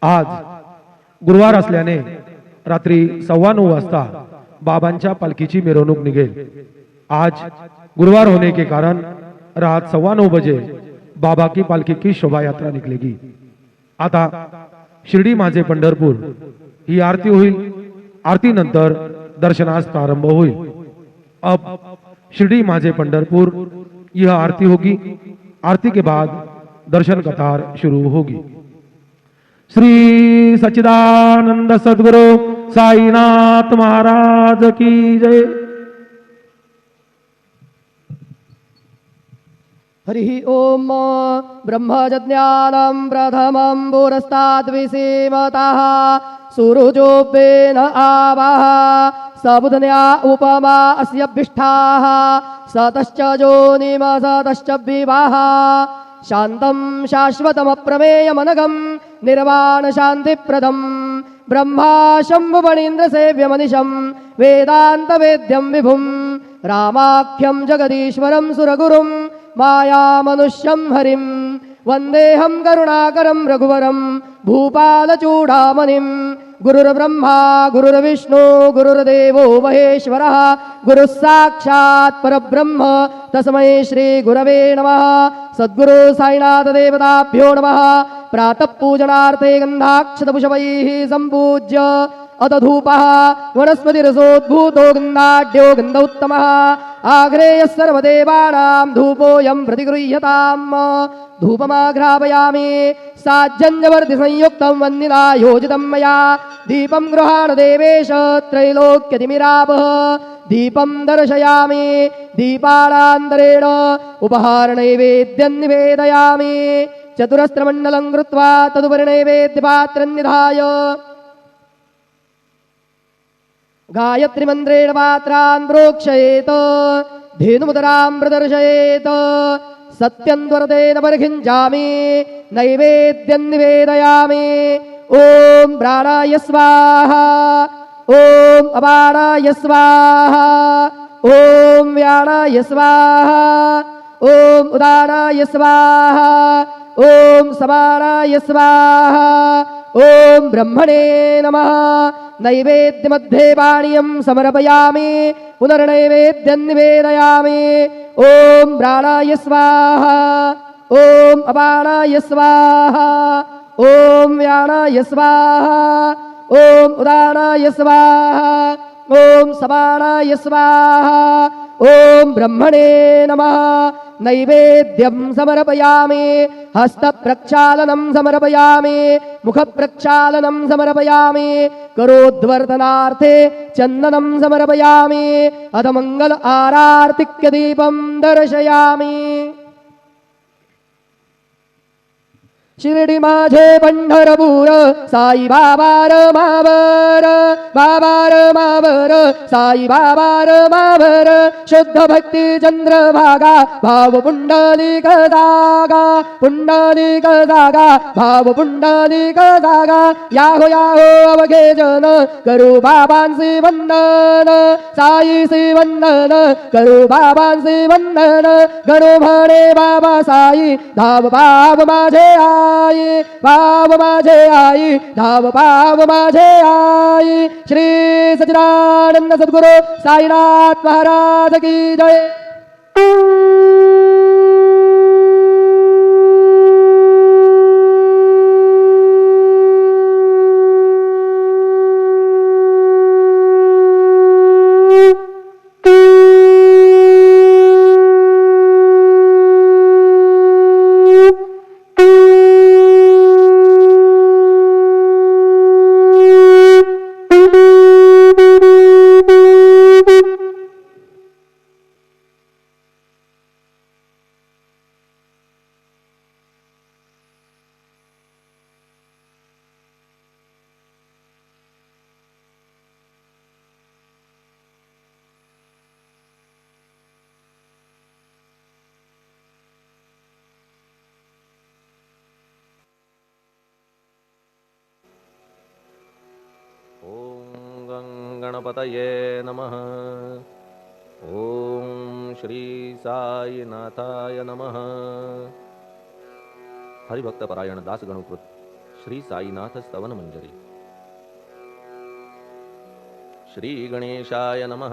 आज गुरुवार असल्याने रात्री 9:15 वाजता बाबांच्या पालखीची मिरवणूक निघेल। आज गुरुवार होने के कारण रात 9:15 बजे बाबा की पालखी की शोभा यात्रा निकलेगी। आता शिर्डी माझे पंढरपूर ही आरती होईल। आरती नंतर दर्शनास प्रारंभ होईल। अब शिर्डी माझे पंढरपुर यह आरती होगी। आरती के बाद दर्शन कतार शुरू होगी। श्री सच्चिदानंद सद्गुरु साईनाथ महाराज की जय। हरि ओम ब्रह्मज्ञानं प्रथमं पुरस्ताद्विसेवतः सुरुजोपेन आवाह सबुधन्या उपमा अस्यभिष्ठाः सतश्च जोनिमसतश्च विवाह शान्तं शाश्वतमप्रमेयमनघं निर्वाणशान्तिप्रदं ब्रह्मा शम्भुफणीन्द्रसेव्यमनिशं वेदान्तवेद्यं विभुं रामाख्यं जगदीश्वरं सुरगुरुं मायामनुष्यं हरिं वन्देऽहं करुणाकरं रघुवरं भूपालचूडामणिं गुरुर्ब्रह्मा गुरुर्विष्णु गुरुर्देवो महेश्वरः गुरुः साक्षात् परब्रह्म तस्मै श्री गुरवे नमः। सद्गुरु साईनाथ देवताभ्यो नमः। प्रातः पूजनार्थे गन्धाक्षतपुष्पैः सम्पूज्य अदधूपः वनस्पतिरसोद्भूतो गन्धाढ्यो गन्धोत्तमः आग्रेयः सर्वदेवानां धूपोऽयं प्रतिगृह्यताम्। धूपमाघ्रापयामि साज्जन्यवर्तिसंयुक्तं वह्निना योजितं मया दीपं गृहाण देवेश त्रैलोक्यतिमिरापः दीपं दर्शयामि दीपानान्तरेण उपहारनैवेद्यं निवेदयामि चतुरस्रमण्डलं कृत्वा तदुपरि नैवेद्यपात्रं निधाय गायत्रीमन्त्रेण पात्रान् प्रोक्षयेत धेनुमुदरां प्रदर्शयेत सत्यन्वरतेन परिखिञ्चामि नैवेद्यं निवेदयामि। ॐ प्राणाय स्वाहा ॐ अपानाय स्वाहा ॐ व्यानाय स्वाहा ॐ उदानाय स्वाहा ॐ समानाय स्वाहा ॐ ब्रह्मणे नमः। नैवेद्यमध्ये पानीयं समर्पयामि पुनर्नैवेद्यं निवेदयामि। ॐ प्राणाय स्वाहा ॐ अपानाय स्वाहा ॐ व्यानाय स्वाहा ॐ उदानाय स्वाहा ॐ समानाय स्वाहा ॐ ब्रह्मणे नमः। नैवेद्यं समर्पयामि हस्तप्रक्षालनं समर्पयामि मुखप्रक्षालनं समर्पयामि करोद्वर्धनार्थे चन्दनं समर्पयामि अथ मंगल आरार्तिक्यदीपं दर्शयामि। शिर्डी माझे पंढरपूर साई बाबा रमावर बाबा रमावर साई बाबा रमावर शुद्ध भक्ती चंद्रभागा भाव पुंडलिक जागा पुंडलिक जागा भाव पुंडलिक जागा याहो याहो अवघे जन करू बाबांचे वंदन साईचे वंदन करू बाबांचे वंदन गणो म्हणे बाबा साई धाव बाब माझे आई बाब माझे आई धाव बाब माझे आई। श्री सच्चिदानंद सद्गुरु साईनाथ महाराज की जय। गणपतये नमः। ओम श्री साईनाथाय नमः। हरिभक्त परायण दास गणुकृत श्री साईनाथ स्तवन मंजरी. श्री गणेशाय नमः.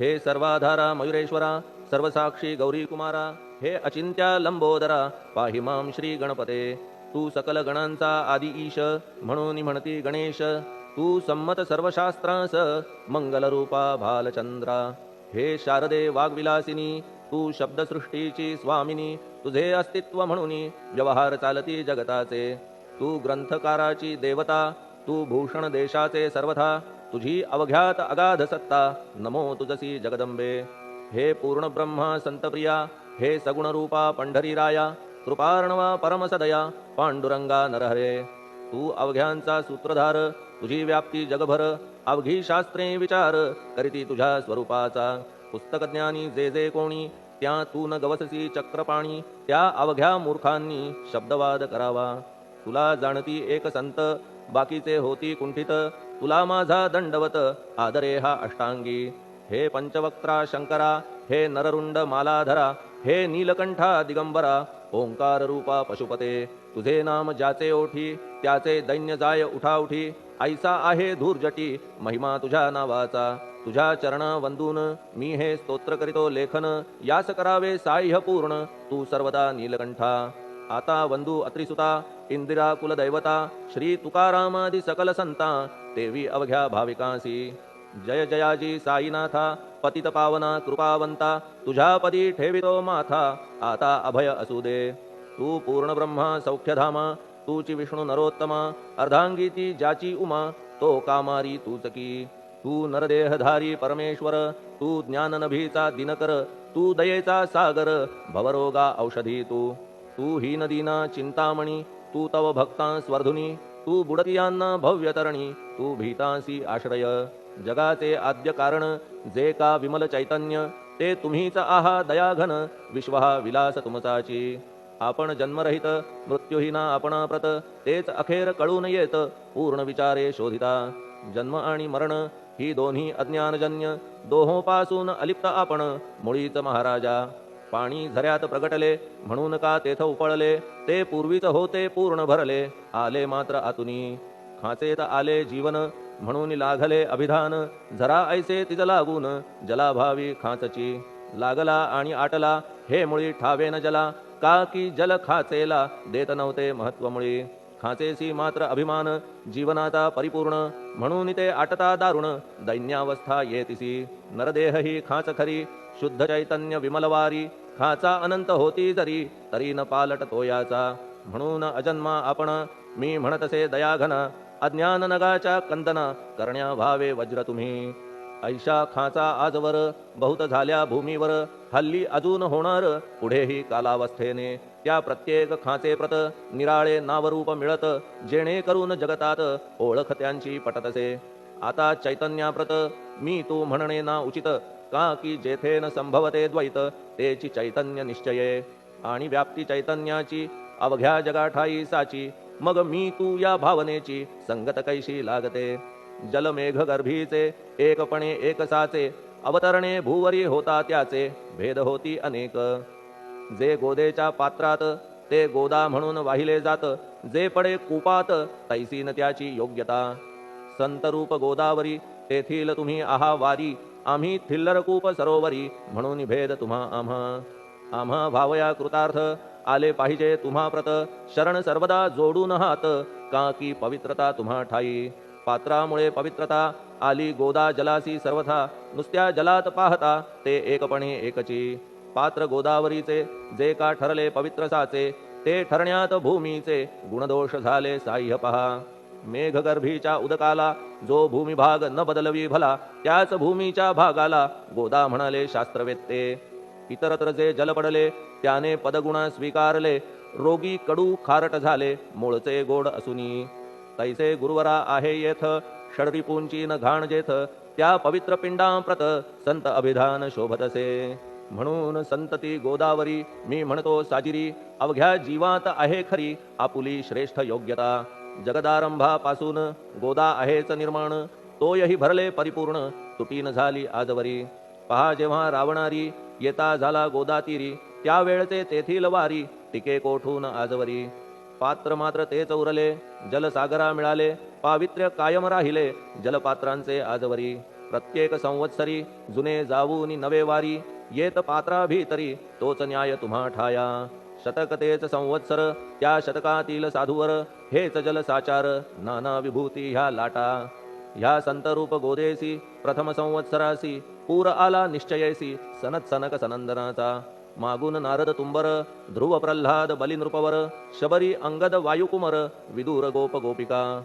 हे सर्वाधारा मयुरेश्वरा, सर्वसाक्षी गौरी कुमारा, हे अचिंत्या लंबोदरा, पाहि मां श्री गणपते. तू सकल गणांचा आदि ईश, म्हणून म्हणती गणेश. तू संमत सर्वशास्त्रांस, मंगलरूपा भालचंद्रा. हे शारदे वाग्विलासिनी, तू शब्दसृष्टीची स्वामिनी. तुझे अस्तित्व म्हणून व्यवहार चालती जगताचे. तू ग्रंथकाराची देवता, तू भूषण देशाचे सर्वथा. तुझी अवघ्यात अगाध सत्ता, नमो तुझसी जगदंबे. हे पूर्ण ब्रह्मा संतप्रिया, हे सगुण रूपा पंढरीराया. कृपार्णवा परमसदया, पांडुरंगा नरहरे. तू अवघ्यांचा सूत्रधार, तुझी व्याप्ती जगभर. अवघी शास्त्रे विचार करीती तुझ्या स्वरूपाचा. पुस्तकज्ञानी जे जे कोणी, त्या तू न गवससी चक्रपाणी. त्या अवघ्या मूर्खांनी शब्दवाद करावा. तुला जाणती एक संत, बाकीचे होती कुंठित. तुला माझा दंडवत, आदरे हा अष्टांगी. हे पंचवक्त्रा शंकरा, हे नररुंड मालाधरा, हे नीलकंठा दिगंबरा. ओंकार रूपा पशुपते, तुझे नाम ज्याचे ओठी, त्याचे दैन्य जाय उठाउठी. ऐसा आहे धूर्जटी, महिमा तुझ्या नावाचा. तुझ्या चरणा वंदून मी हे स्तोत्र करीतो लेखन. यास करावे साह्य पूर्ण, तू सर्वदा नीलकंठा. आता वंदू अत्रिसुता, इंदिरा कुलदैवता. श्री तुकारामादि सकल संता, देवी अवघ्या भाविकांसी. जय जयाजी साईनाथा, पतित पावना कृपावंता. तुझ्या पदी ठेवितो माथा, आता अभय असू दे. तू पूर्ण ब्रह्मा सौख्यधामा, तूची विष्णू नरोत्तमा. अर्धांगी ती ज्याची उमा, तो कामारी तूच की. तू नरदेहधारी परमेश्वर, तू ज्ञाननभीचा दिनकर. तू दयेचा सागर, भवरोगा औषधी तू. तू हीनदीना चिंतामणी, तू तव भक्तांस वर्धुनी. तू बुडतियांना भव्यतरणी, तू भीतांसी आश्रय. जगाचे आद्य कारण, जे का विमल चैतन्य. ते तुम्हीच आहा दयाघन, विश्व हा विलास तुमचाची. आपण जन्मरहित, मृत्यूहीना आपणाप्रत. तेच अखेर कळून येत, पूर्ण विचारे शोधिता. जन्म आणि मरण ही दोन्ही अज्ञानजन्य. दोहोपासून अलिप्त आपण, मुळीच महाराजा. पाणी झऱ्यात प्रगटले, म्हणून का तेथ उपळले. ते पूर्वीच होते पूर्ण भरले, आले मात्र आतुनी. खाचेत आले जीवन, म्हणून लागले अभिधान. झरा ऐसे तिज लागून, जलाभावी खाचची. लागला आणि आटला, हे मुळी ठावे न जला. का की जल खाचेला देत नव्हते महत्व मुळी. खाचेसी मात्र अभिमान, जीवनाचा परिपूर्ण. म्हणून ते आटता दारुण, दैन्यावस्था येतिसी. नरदेह ही खाच खरी, शुद्ध चैतन्य विमलवारी. खाचा अनंत होती जरी, तरी न पालट तोयाचा. म्हणून अजन्मा आपण, मी म्हणतसे दयाघन. अज्ञान नगाच्या कंदना, करण्या व्हावे वज्र तुम्ही. ऐशा खाचा आजवर, बहुत झाल्या भूमीवर. हल्ली अजून होणार, पुढेही कालावस्थेने. त्या प्रत्येक खाचे प्रत, निराळे नावरूप मिळत. जेणे करून जगतात, ओळख त्यांची पटतसे. आता चैतन्याप्रत, मी तू म्हणणे ना उचित. का की जेथे न संभवते द्वैत, तेची चैतन्य निश्चये. आणि व्याप्ती चैतन्याची, अवघ्या जगाठाई साची. मग मी तू या भावनेची, संगत कैशी लागते. जलमेघ गर्भीचे, एकपणे एकसाचे. अवतरणे भूवरी होता त्याचे, भेद होती अनेक. जे गोदेच्या पात्रात, ते गोदा म्हणून वाहिले जात. जे पडे कूपात, तैसीन त्याची योग्यता. संतरूप गोदावरी, तेथील तुम्ही आहा वारी. आम्ही थिल्लरकूप सरोवरी, म्हणून भेद तुम्हा आम्हा. आम्हा भावया कृतार्थ, आले पाहिजे तुम्हा प्रत. शरण सर्वदा जोडून हात, का की पवित्रता तुम्हा ठाई. पात्रामुळे पवित्रता, आली गोदा जलासी सर्वथा. नुसत्या जलात पाहता, ते एकपणे एकची. पात्र गोदावरीचे, जे का ठरले पवित्र साचे. ते ठरण्यात भूमीचे, गुणदोष झाले साह्य पहा. मेघगर्भीच्या उदकाला, जो भूमिभाग न बदलवी भला. त्याच भूमीच्या भागाला, गोदा म्हणाले शास्त्रवेत्ते. इतरत्र जे जल पडले, त्याने पदगुणा स्वीकारले. रोगी कडू खारट झाले, मूळचे गोड असुनी. तैसे गुरुवरा आहे येथ, षडरिपूंची न घाण जेथ. त्या पवित्र पिंडांप्रत, संत अभिधान शोभतसे. म्हणून संतती गोदावरी, मी म्हणतो साजिरी. अवघ्या जीवात आहे खरी, आपुली श्रेष्ठ योग्यता. जगदारंभापासून गोदा आहेच निर्माण. तोयही भरले परिपूर्ण, तुटीन झाली आजवरी. पहा जेव्हा रावणारी, येता झाला गोदातीरी. त्यावेळचे तेथील वारी, टिके कोठून आजवरी. पात्र मात्र तेच उरले, जलसागरा मिळाले, पावित्र्य कायम राहिले, जलपात्रांचे आजवरी. प्रत्येक संवत्सरी जुने जाऊनी नवे वारी, येत पात्रा भीतरी तोच न्याय तुम्हा ठाया. शतक तेच संवत्सर, त्या शतकातील साधूवर, हेच जलसाचार, नाना विभूती ह्या लाटा. ह्या संतरूप गोदेसी प्रथम संवत्सरासी, पूर आला निश्चयेसी, सनत सनक सनंदनाचा. मागून नारद तुंबर, ध्रुव प्रल्हाद बलिनृपवर, शबरी अंगद वायुकुमर, विदूर गोप गोपिका.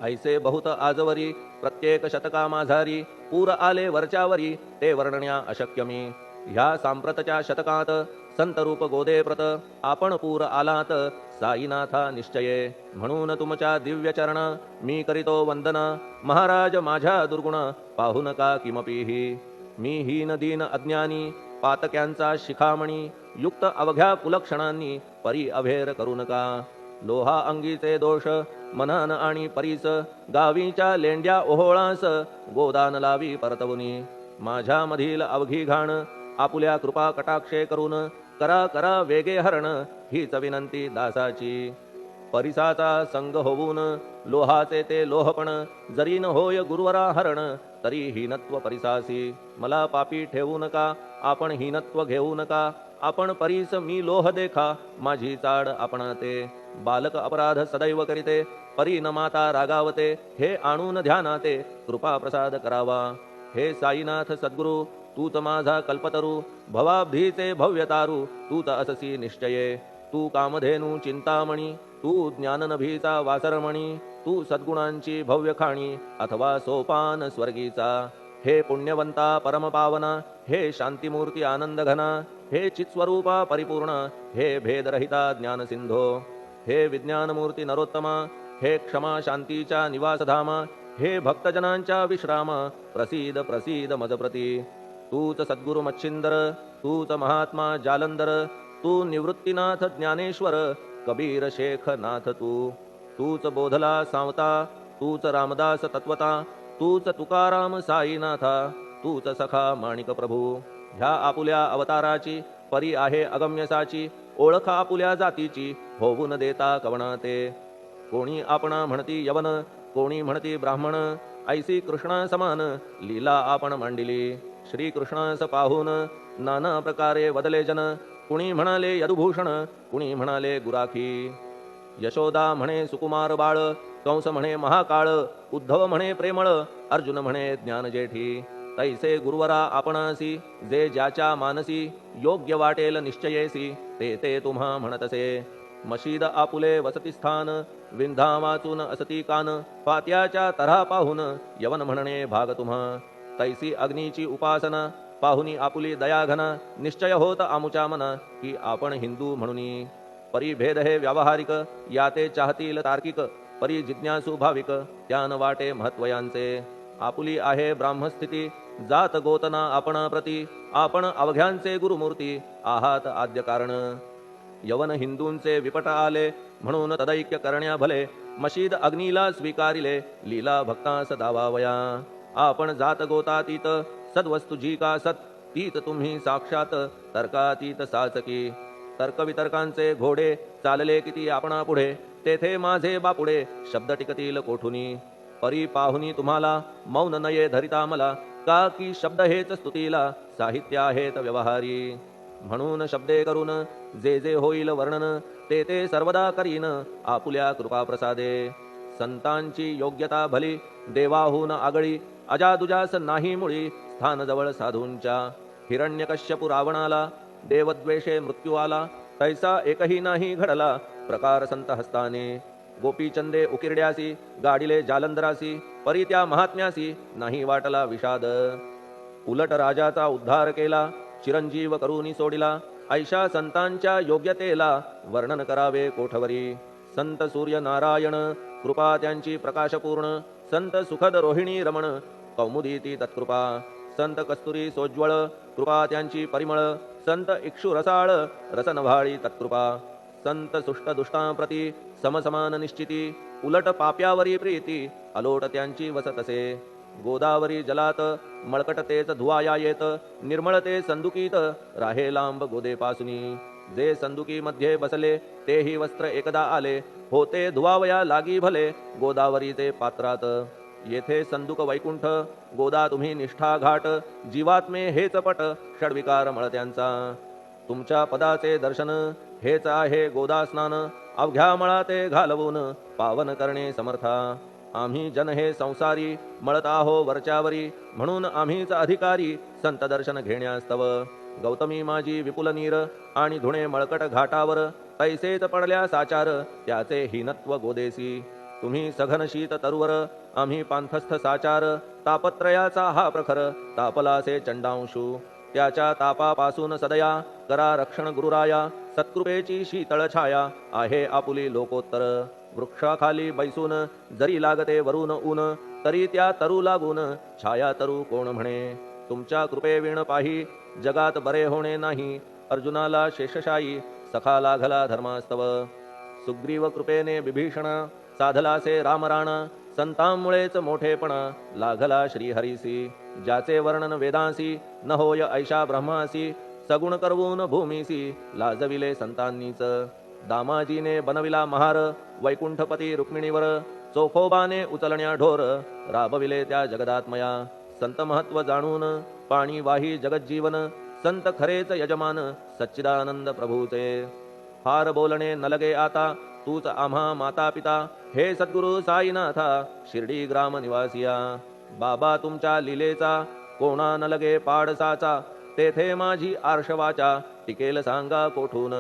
ऐसे बहुत आजवरी प्रत्येक शतका माझारी, पूर आले वरच्यावरी, ते वर्णण्या अशक्य मी. ह्या सांप्रतच्या शतकात संतरूप गोदे प्रत, आपण पूर आलात साईनाथा निश्चये. म्हणून तुमच्या दिव्य चरण मी करीतो वंदना, महाराज माझ्या दुर्गुण पाहू नका किमपीही. मी हीन दीन अज्ञानी पातक्यांचा शिखामणी, युक्त अवघ्या कुलक्षणांनी परी अभेर करू नका. लोहा अंगीचे दोष मनन आणि परीस, गावीच्या लेंड्या ओहोळास गोदान लावी परतवुनी. माझ्या मधील अवघी घाण आपुल्या कृपा कटाक्षे करून, करा करा वेगे हरण, हीच विनंती दासाची. परिसाचा संग होऊन लोहाचे ते लोहपण, जरी न होय गुरुवरा हरण, तरी हीनत्व परिसासी. मला पापी ठेवू नका, आपण हीनत्व घेऊ नका. आपण परीस मी लोह देखा, माझी चाड आपणा ते. बालक अपराध सदैव करीते, परी न माता रागावते, हे आणून ध्यानाते, कृपा प्रसाद करावा. हे साईनाथ सद्गुरु, तूच माझा कल्पतरू, भवाब्धीचे भव्यतारू, तूच अससी निश्चये. तू कामधेनू चिंतामणी, तू ज्ञाननभीचा वासरमणी, तू सद्गुणांची भव्य खाणी, अथवा सोपान स्वर्गीचा. हे पुण्यवंता परमपावना, हे शांतिमूर्ती आनंदघना, हे चित्स्वरूपा परिपूर्ण, हे भेदरहिता ज्ञानसिंधो. हे विज्ञानमूर्ती नरोत्तमा, हे क्षमा शांतीच्या निवासधामा, हे भक्तजनांच्या विश्राम, प्रसीद प्रसीद मजप्रती. तूच सद्गुरु मच्छिंदर, तूच महात्मा जालंधर, तू निवृत्तीनाथ ज्ञानेश्वर, कबीर शेख नाथ तू. तूच बोधला सावता, तूच रामदास तत्वता, तूच तुकाराम साईनाथा, तूच सखा माणिक प्रभू. ह्या आपुल्या अवताराची परी आहे अगम्यसाची, ओळख आपुल्या जातीची होऊन देता कवणाते. कोणी आपणा म्हणती यवन, कोणी म्हणती ब्राह्मण, ऐसी कृष्णा समान लीला आपण मांडिली. श्री कृष्णास पाहून नाना प्रकारे वदले जन, कुणी म्हणाले यदुभूषण, कुणी म्हणाले गुराखी. यशोदा म्हणे सुकुमार बाळ, कंस म्हणे महाकाळ, उद्धव म्हणे प्रेमळ, अर्जुन म्हणे ज्ञानजेठी. तैसे गुरुवरा आपणासी, जे ज्याच्या मानसी, योग्य वाटेल निश्चयेसी, ते ते तुम्हा म्हणतसे. मशीद आपुले वसतिस्थान, विंधा वाचून असती कान, पात्याच्या तऱ्हा पाहून यवन म्हणणे भाग तुम्हा. तैसी अग्नीची उपासना पाहुनी आपुली दयाघना, निश्चय होत आमुच्या मना, की आपण हिंदू म्हणूनी. परी भेद हे व्यावहारिक, याते चाहतील तार्किक, परी जिज्ञासू भाविक, त्यान वाटे महत्वयांचे. आपुली आहे ब्राह्मस्थिती, जात गोतना आपणा प्रती, आपण अवघ्यांचे गुरुमूर्ती आहात आद्य कारण. यवन हिंदूंचे विपट आले, म्हणून तदैक्य करण्या भले, मशीद अग्नीला स्वीकारिले, लीला भक्तास दावावया. आपण जात गोतातीत, सद्वस्तु जी का सत, तीत तुम्ही साक्षात तर्कातीत साचकी. तर्कवितर्कांचे घोडे चालले किती आपणा पुढे, तेथे माझे बापुडे शब्द टिकतील कोठुनी. परी पाहुनी तुम्हाला मौन नये धरिता मला, का की शब्द हेच स्तुतीला साहित्य आहेत व्यवहारी. म्हणून शब्दे करून जे जे होईल वर्णन, ते ते सर्वदा करीन आपुल्या कृपा प्रसादे. संतांची योग्यता भली देवाहून आगळी, अजादुजास नाही मुळी स्थान जवळ साधूंच्या. हिरण्यकश्यपु रावणाला देवद्वेषे मृत्यू आला, तैसा एकही नाही घडला प्रकार संत हस्ताने. गोपीचंदे उकिरड्यासी, गाडिले जालंधरासी, परी त्या महात्म्यासी नाही वाटला विषाद. उलट राजाचा उद्धार केला, चिरंजीव करूनी सोडिला, ऐशा संतांच्या योग्यतेला वर्णन करावे कोठवरी. संत सूर्य नारायण कृपा त्यांची प्रकाशपूर्ण, संत सुखद रोहिणी रमण कौमुदीती तत्कृपा. संत कस्तुरी सोज्वळ कृपा त्यांची परिमळ, संत इक्षु रसाळ रसनभाळी तत्कृपा. संत सुष्ट दुष्टांप्रती समसमान निश्चिती, उलट पाप्यावरी प्रीती अलोट त्यांची वसतसे. गोदावरी जलात मळकट तेच धुवाया येत, निर्मळ ते संदुकीत राहे लांब गोदेपासुनी. जे संदुकी मध्ये बसले तेही वस्त्र एकदा आले होते धुवावया लागी भले गोदावरीचे पात्रात येथे संदुक वैकुंठ गोदा तुम्ही निष्ठा घाट जीवात्मे हेच पट षडविकार मळत्यांचा तुमच्या पदाचे दर्शन हेच आहे गोदा स्नान अवघ्या मळाते घालवून पावन करणे समर्था आम्ही जन हे संसारी मळत आहो वरच्यावरी म्हणून आम्हीच अधिकारी संत दर्शन घेण्यास्तव गौतमी माझी विपुल नीर आणि धुणे मळकट घाटावर तैसेच पडल्या साचार त्याचे हीनत्व गोदेसी तुम्ही सघन शीत तरुवर आम्ही पांथस्थ साचार तापत्रयाचा हा प्रखर तापलासे चंडांशू त्याच्या तापापासून सदया करा रक्षण गुरुराया सत्कृपेची शीतळ छाया आहे आपुली लोकोत्तर वृक्षाखाली बैसून जरी लागते वरून ऊन तरी त्या तरू लागून छाया तरू कोण म्हणे तुमच्या कृपेविण पाही जगात बरे होणे नाही अर्जुनाला शेषशायी सखा लागला धर्मास्तव सुग्रीव कृपेने विभीषण साधलासे रामराण संतांमुळेच मोठेपणा लागला श्रीहरीसी ज्याचे वर्णन वेदांसी न होय ऐशा ब्रह्मासी सगुण करवून भूमीसी लाजविले संतांनीच दामाजीने बनविला महार वैकुंठपती रुक्मिणीवर चोखोबाने उचलण्या ढोर राबविले त्या जगदात्मया संत महत्व जाणून पाणी वाही जगज्जीवन संत खरेच यजमान सच्चिदानंद प्रभूचे फार बोलणे न लगे आता तूच आम्हा माता पिता हे सद्गुरु साईनाथा शिर्डी ग्राम निवासिया बाबा तुमच्या लीलेचा कोणा न लगे पाडसाचा तेथे माझी आर्षवाचा टिकेल सांगा कोठून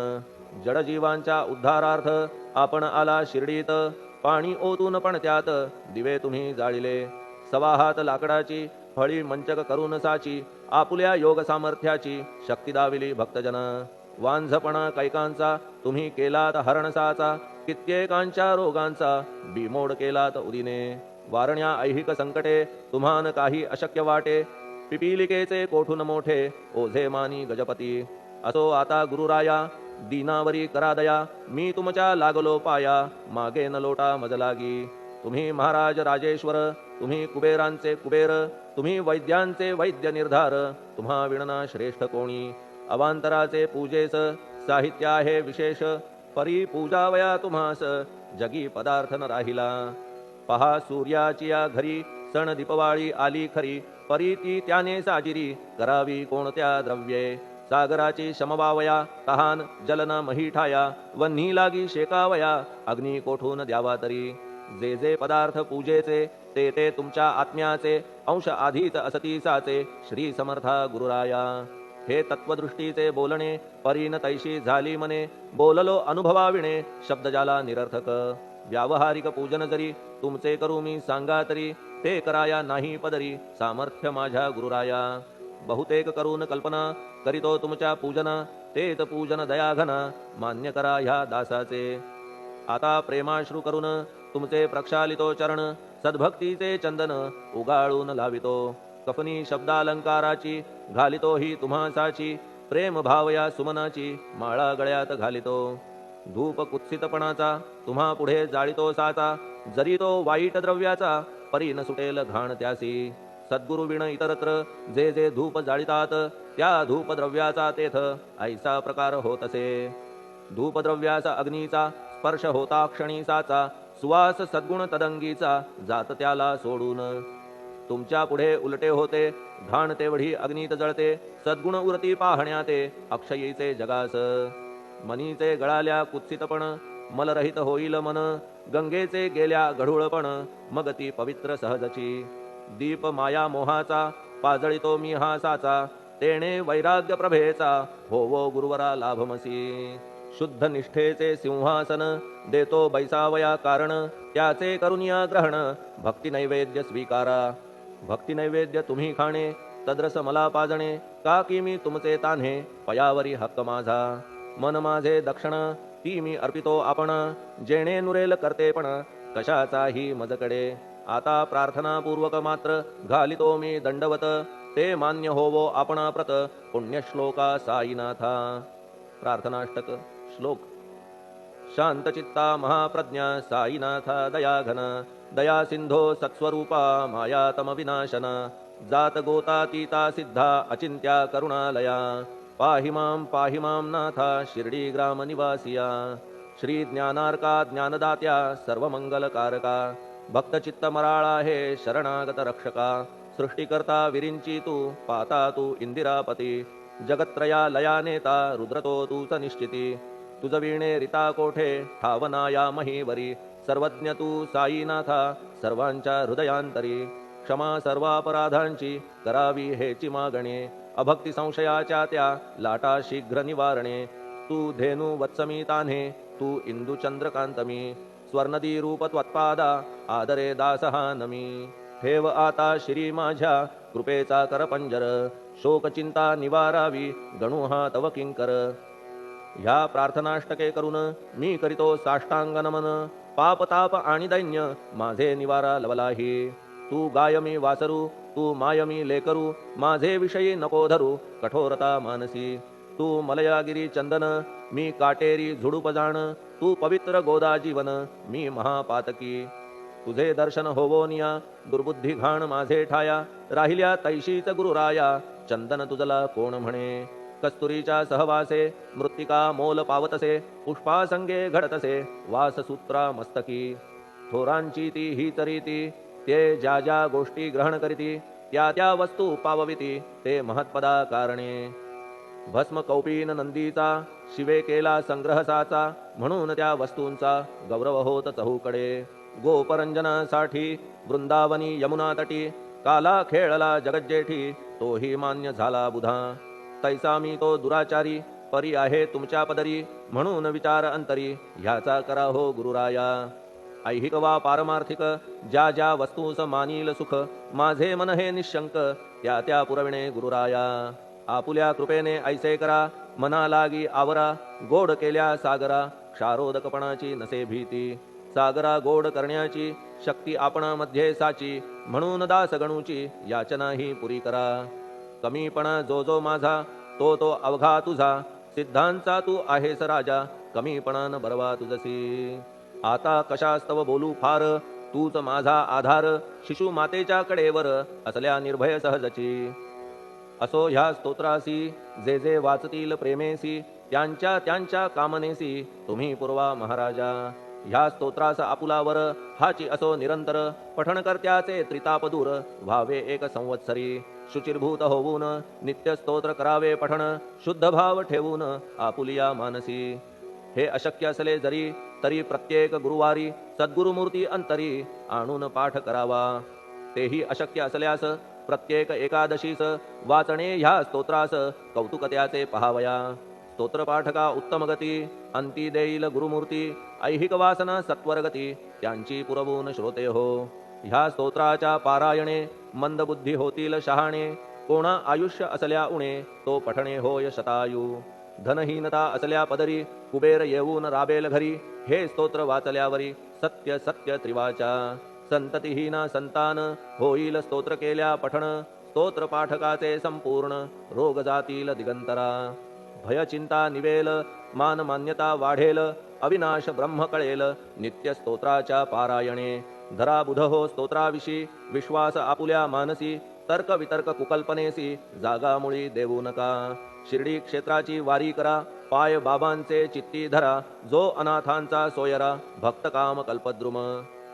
जडजीवांच्या उद्धारार्थ आपण आला शिर्डीत पाणी ओतून पण त्यात दिवे तुम्ही जाळिले सवा हात लाकडाची फळी मंचक करून साची आपुल्या योग सामर्थ्याची शक्ती दाविली भक्तजन वांझपणा कैकांचा तुम्ही केलात हरणसाचा कित्येकांच्या रोगांचा बिमोड केलात उदिने वारण्या ऐहिक संकटे तुम्हान काही अशक्य वाटे पिपीलिकेचे कोठून मोठे ओझे मानी गजपती असो आता गुरुराया दीनावरी करा दया मी तुमच्या लागलो पाया मागे न लोटा मजलागी तुम्ही महाराज राजेश्वर तुम्ही कुबेरांचे कुबेर तुम्ही वैद्यांचे वैद्य निर्धार तुम्हा विणना श्रेष्ठ कोणी अवांतराचे पूजेस साहित्य आहे विशेष परी पूजावया तुम्हास जगी पदार्थ न राहिला पहा सूर्याची या घरी सण दीपवाळी आली खरी परी ती त्याने साजिरी करावी कोणत्या द्रव्ये सागराची शमवावया तहान जलन महीठाया वन्ही लागी शेकावया अग्नी कोठून द्यावा तरी जे जे पदार्थ पूजेचे ते ते तुमच्या आत्म्याचे अंश आधीच असतीसाचे श्री समर्था गुरुराया हे तत्वदृष्टीचे बोलणे परीन तैशी झाली मने बोललो अनुभवाविणे शब्द जाला निरर्थक व्यावहारिक पूजन जरी तुमचे करू मी सांगा तरी ते कराया नाही पदरी सामर्थ्य माझ्या गुरुराया बहुतेक करून कल्पना करीतो तुमच्या पूजन तेच पूजन दयाघन मान्य करा ह्या दासाचे आता प्रेमाश्रू करून तुमचे प्रक्षालितो चरण सद्भक्तीचे चंदन उगाळून लावितो कफनी शब्दालंकाराची घालितो ही तुम्हासाची प्रेम भावया सुमनाची माळा गळ्यात घालितो धूप कुत्सितपणाचा तुम्हा पुढे जाळितो साचा जरी तो वाईट द्रव्याचा परी न सुटेल घाण त्यासी सद्गुरु विण इतरत्र जे जे धूप जाळितात त्या धूप द्रव्याचा तेथ ऐसा प्रकार होत असे धूप द्रव्याचा अग्नीचा स्पर्श होता क्षणी साचा सुवास सद्गुण तदंगीचा जात त्याला सोडून तुमच्या पुढे उलटे होते घाण तेवढी अग्नीत जळते सद्गुण उरती पाहण्या ते अक्षयीचे जगास मनीचे गळाल्या कुत्सितपण मलरहित होईल मन गंगेचे गेल्या गढूळपण मग ती पवित्र सहजची दीप माया मोहाचा पाजळितो मी हा साचा तेणे वैराग्य प्रभेचा होवो गुरुवरा लाभमसी शुद्ध निष्ठेचे सिंहासन देतो बैसावया कारण त्याचे करुनिया ग्रहण भक्ती नैवेद्य स्वीकारा भक्ती नैवेद्य तुम्ही खाणे तद्रस मला पाजणे का की मी तुमचे तान्हे पयावरी हक्क माझा मन माझे दक्षिण ती मी अर्पितो आपण जेणे नुरेल करतेपण कशाचाही मजकडे आता प्रार्थनापूर्वक मात्र घालितो मी दंडवत ते मान्य होवो आपण प्रत पुण्यश्लोका साईनाथा प्रार्थनाष्टक श्लोक शांतचित्ता महाप्रज्ञा साईनाथा दयाघन दया सिंधो सत्स्वरूपा मायातम विनाशन जात गोतातीता सिद्धा अचिंत्या करुणालया पाहि मां नाथा शिर्डी ग्राम निवासिया श्री ज्ञानार्का ज्ञानदात्या सर्वमंगलकारका भक्तचित्त मराळा हे शरणागत रक्षका सृष्टिकर्ता विरिंची तू पाता तू इंदिरापती जगत्त्रया लया नेता रुद्रतो तूच निश्चिती तुझ वीणे रिता कोठे ठावनाया महीवरी सर्वज्ञ तू साईनाथा सर्वांच्या हृदयांतरी क्षमा सर्वापराधांची करावी हेची मागणे अभक्ती संशयाच्या त्या लाटा शीघ्र निवारणे तू धेनू वत्समी तान्हे तू इंदू चंद्रकांतमी स्वर्णदी रूप त्वत्पादा आदरे दासहा नमी ठेव आता श्री माझ्या कृपेचा करपंजर शोकचिंता निवारावी गणू हा तव किंकर ह्या प्रार्थनाष्टके करून मी करीतो साष्टांग नमन पाप ताप आणि दैन्य माझे निवारा लवलाही तू गायमी वासरू तू मायमी लेकरू माझे विषयी नको धरू कठोरता मानसी तू मलयागिरी चंदन मी काटेरी झुडूप जाण तू पवित्र गोदा जीवन मी महापातकी तुझे दर्शन होवोनिया दुर्बुद्धी घाण माझे ठाया राहिल्या तैशीच गुरुराया चंदन तुझला कोण म्हणे कस्तुरीच्या सहवासे मृत्तिका मोल पावतसे पुष्पासंगे घडतसे वाससूत्रा मस्तकी थोरांची ती ही तरीती ते ज्या ज्या गोष्टी ग्रहण करीती त्या त्या वस्तू पावविती ते महत्पदा कारणे भस्म कौपीन नंदीचा शिवे केला संग्रह साचा म्हणून त्या वस्तूंचा गौरव होत चहूकडे गोपरंजनासाठी वृंदावनी यमुना तटी काला खेळला जगज्जेठी तोही मान्य झाला बुधा तैसा मी तो दुराचारी परी आहे तुमच्या पदरी म्हणून विचार अंतरी ह्याचा करा हो गुरुराया ऐहिक वा पारमार्थिक ज्या ज्या वस्तूस मानील सुख माझे मन हे निशंक त्या त्या पुरविणे गुरुराया आपुल्या कृपेने ऐसे करा मना लागी आवरा गोड केल्या सागरा क्षारोदकपणाची नसे भीती सागरा गोड करण्याची शक्ती आपणामध्ये साची म्हणून दास गणूची याचना ही पुरी करा कमीपणा जो जो माझा तो तो अवघा तुझा सिद्धांचा तू आहेस राजा कमीपणान बरवा तुझसी आता कशास्तव बोलू फार तूच माझा आधार शिशु मातेच्या कडेवर असल्या निर्भय सहजची असो ह्या स्तोत्रासी जे जे वाचतील प्रेमेसी त्यांच्या त्यांच्या कामनेसी तुम्ही पुरवा महाराजा ह्या स्तोत्रास आपुलावर हाची असो निरंतर पठण करत्याचे त्रितापदूर व्हावे एक संवत्सरी शुचिर्भूत होऊन नित्य स्तोत्र करावे पठण शुद्ध भाव ठेवून आपुलिया मानसी हे अशक्य असले जरी तरी प्रत्येक गुरुवारी सद्गुरुमूर्ती अंतरी आणून पाठ करावा तेही अशक्य असल्यास प्रत्येक एकादशीस वाचणे ह्या स्तोत्रास कौतुक त्याचे पहावया स्तोत्रपाठका उत्तम गती अंती देईल गुरुमूर्ती ऐहिक वासना सत्वरगती त्यांची पुरवून श्रोते हो ह्या स्तोत्राच्या पारायणे मंदबुद्धी होतील शहाणे कोणा आयुष्य असल्या उणे तो पठणे होय शतायू धनहीनता असल्या पदरी कुबेर येऊन राबेल घरी हे स्तोत्र वाचल्यावरी सत्य सत्य त्रिवाचा संततिहीना संतान होईल स्तोत्र केल्या पठण स्तोत्र पाठकाचे संपूर्ण रोग जातील दिगंतरा भय चिंता निवेल मान मान्यता वाढेल अविनाश ब्रह्म कळेल नित्य स्तोत्राच्या पारायणे धरा बुध हो स्तोत्राविषयी विश्वास आपुल्या मानसी तर्क वितर्क कुकल्पनेसी जागा मुळी देऊ नका शिर्डी क्षेत्राची वारी करा पाय बाबांचे चित्ती धरा जो अनाथांचा सोयरा भक्त काम कल्पद्रुम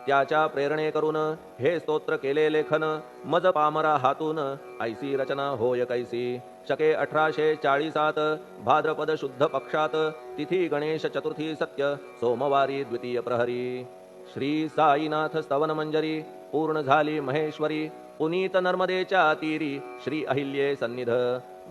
त्याच्या प्रेरणे करून हे स्तोत्र केले लेखन मज पामरा हातून ऐसी रचना होय कैसी शके 1840 भाद्रपद शुद्ध पक्षात तिथी गणेश चतुर्थी सत्य सोमवारी द्वितीय प्रहरी श्री साईनाथ स्तवन मंजरी पूर्ण झाली महेश्वरी पुनीत नर्मदेच्या तीरी श्री अहिल्ये सन्निध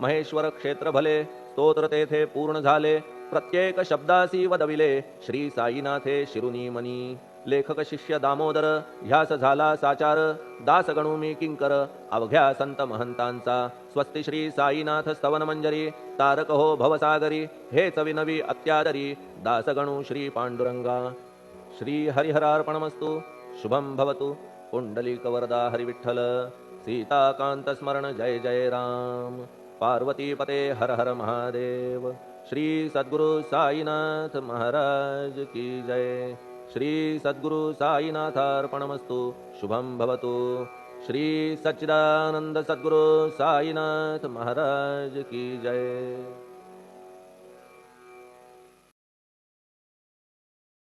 महेश्वर क्षेत्र भले स्तोत्र तेथे पूर्ण झाले प्रत्येक शब्दासी वदविले श्री साईनाथे शिरुनी मनी लेखक शिष्य दामोदर ह्यास झाला साचार दास गणू मी किंकर अवघ्या संत महंतांचा स्वस्ति श्री साईनाथ स्तवन मंजरी तारक हो भवसागरी हेच विनवी अत्यादरी दास गणू श्री पांडुरंगा श्री हरिहरार्पणमस्तु शुभम भवतु पुंडलिक वरदा हरिविठ्ठल सीताकांत स्मरण जय जय राम पार्वती पते हर हर महादेव श्री सद्गुरु साईनाथ महाराज की जय श्री सद्गुरु साईनाथार्पणमस्तु शुभम भवतु श्री सच्चिदानंद सद्गुरु साईनाथ महाराज की जय।